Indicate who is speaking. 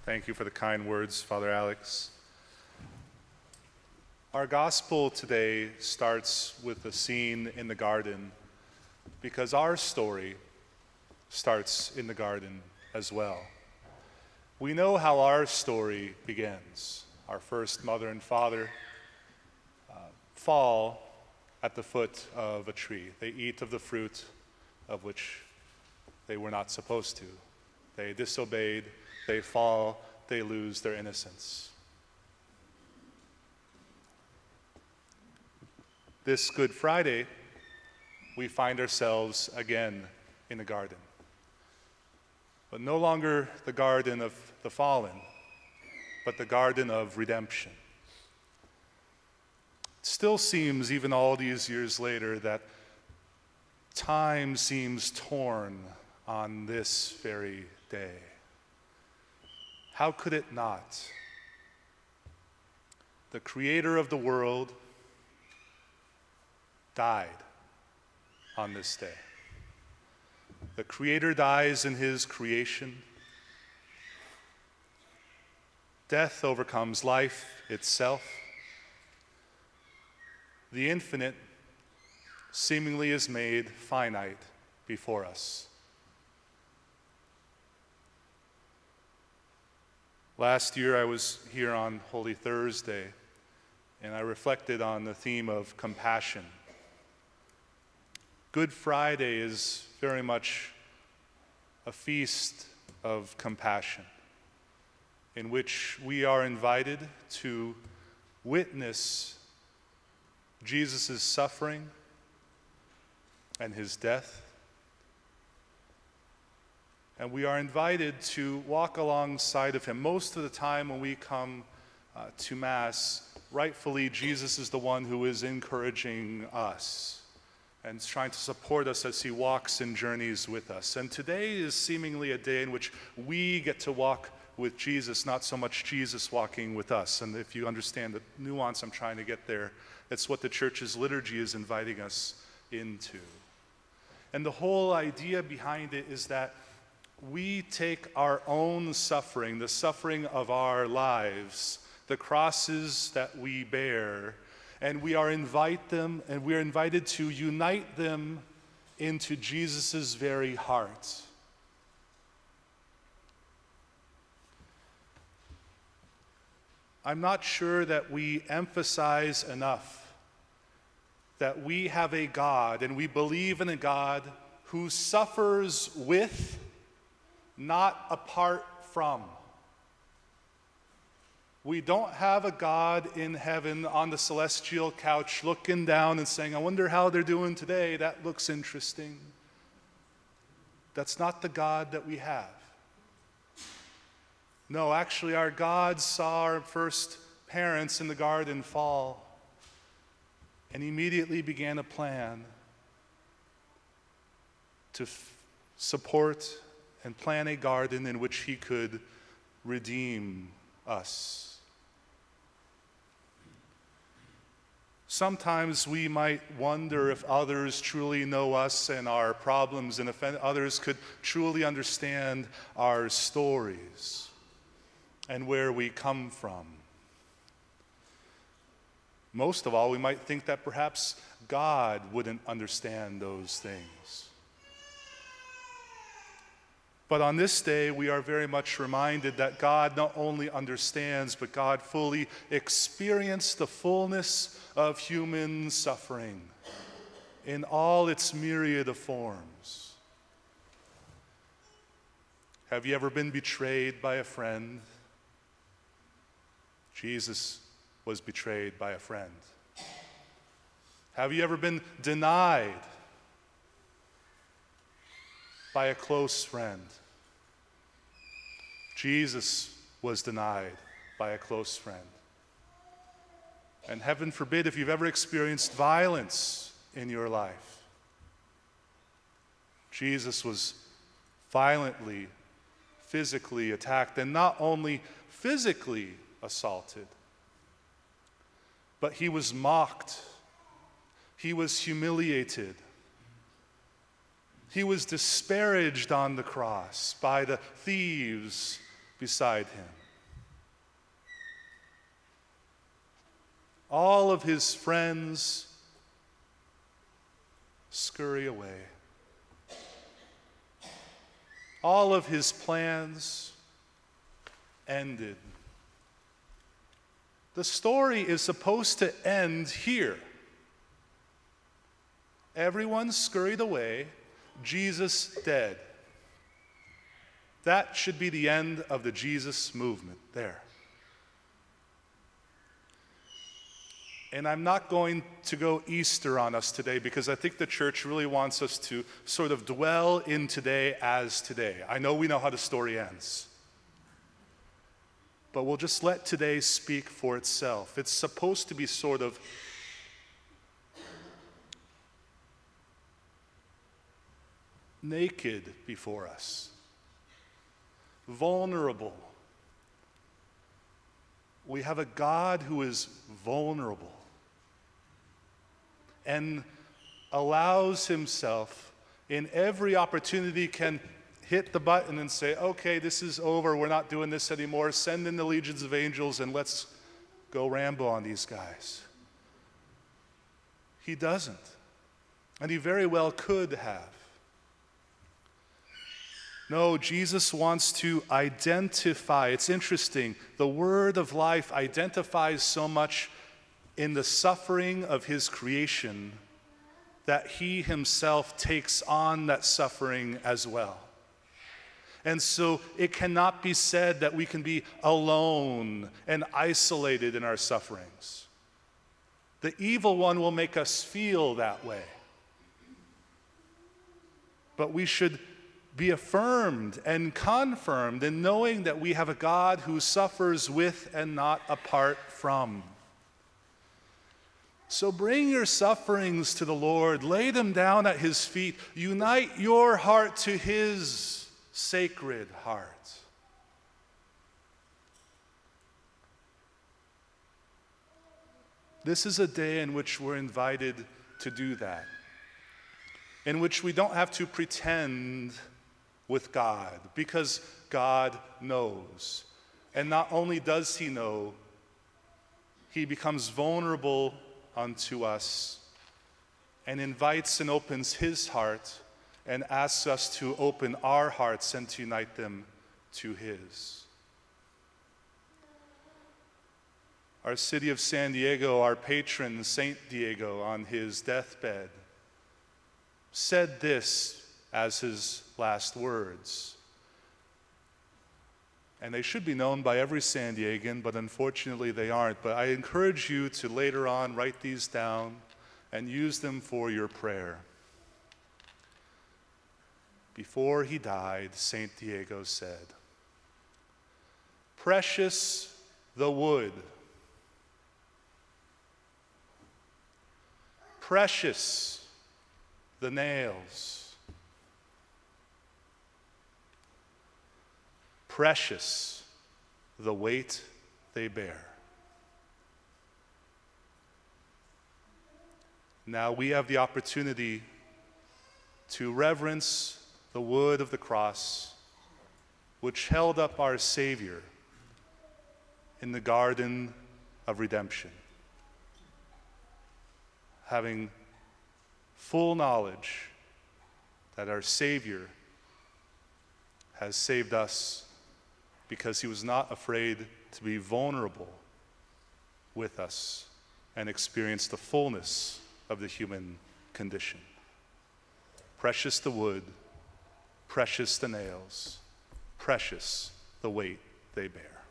Speaker 1: Thank you for the kind words, Father Alex. Our gospel today starts with a scene in the garden because our story starts in the garden as well. We know how our story begins. Our first mother and father fall at the foot of a tree. They eat of the fruit of which they were not supposed to. They disobeyed, they fall, they lose their innocence. This Good Friday, we find ourselves again in the garden. But no longer the garden of the fallen, but the garden of redemption. It still seems, even all these years later, that time seems torn on this very day. How could it not? The creator of the world died on this day. The creator dies in his creation. Death overcomes life itself. The infinite seemingly is made finite before us. Last year I was here on Holy Thursday, and I reflected on the theme of compassion. Good Friday is very much a feast of compassion, in which we are invited to witness Jesus' suffering and his death. And we are invited to walk alongside of him. Most of the time when we come to Mass, rightfully Jesus is the one who is encouraging us and trying to support us as he walks and journeys with us. And today is seemingly a day in which we get to walk with Jesus, not so much Jesus walking with us. And if you understand the nuance I'm trying to get there, it's what the church's liturgy is inviting us into. And the whole idea behind it is that we take our own suffering, the suffering of our lives, the crosses that we bear, and we are invited to unite them into Jesus' very heart. I'm not sure that we emphasize enough that we have a God and we believe in a God who suffers with, not apart from. We don't have a God in heaven on the celestial couch looking down and saying, I wonder how they're doing today. That looks interesting. That's not the God that we have. No, actually, our God saw our first parents in the garden fall and immediately began a plan to support and plant a garden in which he could redeem us. Sometimes we might wonder if others truly know us and our problems, and if others could truly understand our stories and where we come from. Most of all, we might think that perhaps God wouldn't understand those things. But on this day, we are very much reminded that God not only understands, but God fully experienced the fullness of human suffering in all its myriad of forms. Have you ever been betrayed by a friend? Jesus was betrayed by a friend. Have you ever been denied by a close friend? Jesus was denied by a close friend. And heaven forbid if you've ever experienced violence in your life. Jesus was violently, physically attacked, and not only physically assaulted, but he was mocked. He was humiliated. He was disparaged on the cross by the thieves, beside him. All of his friends scurry away. All of his plans ended. The story is supposed to end here. Everyone scurried away, Jesus dead. That should be the end of the Jesus movement there. And I'm not going to go Easter on us today because I think the church really wants us to sort of dwell in today as today. I know we know how the story ends. But we'll just let today speak for itself. It's supposed to be sort of naked before us, vulnerable. We have a God who is vulnerable and allows himself in every opportunity can hit the button and say, okay, this is over, we're not doing this anymore, send in the legions of angels and let's go Rambo on these guys. He doesn't. And he very well could have. No, Jesus wants to identify. It's interesting. The word of life identifies so much in the suffering of his creation that he himself takes on that suffering as well. And so it cannot be said that we can be alone and isolated in our sufferings. The evil one will make us feel that way. But we should be affirmed and confirmed in knowing that we have a God who suffers with and not apart from. So bring your sufferings to the Lord, lay them down at his feet, unite your heart to his sacred heart. This is a day in which we're invited to do that, in which we don't have to pretend with God, because God knows. And not only does he know, he becomes vulnerable unto us and invites and opens his heart and asks us to open our hearts and to unite them to his. Our city of San Diego, our patron, Saint Diego, on his deathbed, said this as his last words. And they should be known by every San Diegan, but unfortunately they aren't. But I encourage you to later on write these down and use them for your prayer. Before he died, Saint Diego said, "Precious the wood, precious the nails, precious the weight they bear." Now we have the opportunity to reverence the wood of the cross, which held up our Savior in the garden of redemption. Having full knowledge that our Savior has saved us because he was not afraid to be vulnerable with us and experience the fullness of the human condition. Precious the wood, precious the nails, precious the weight they bear.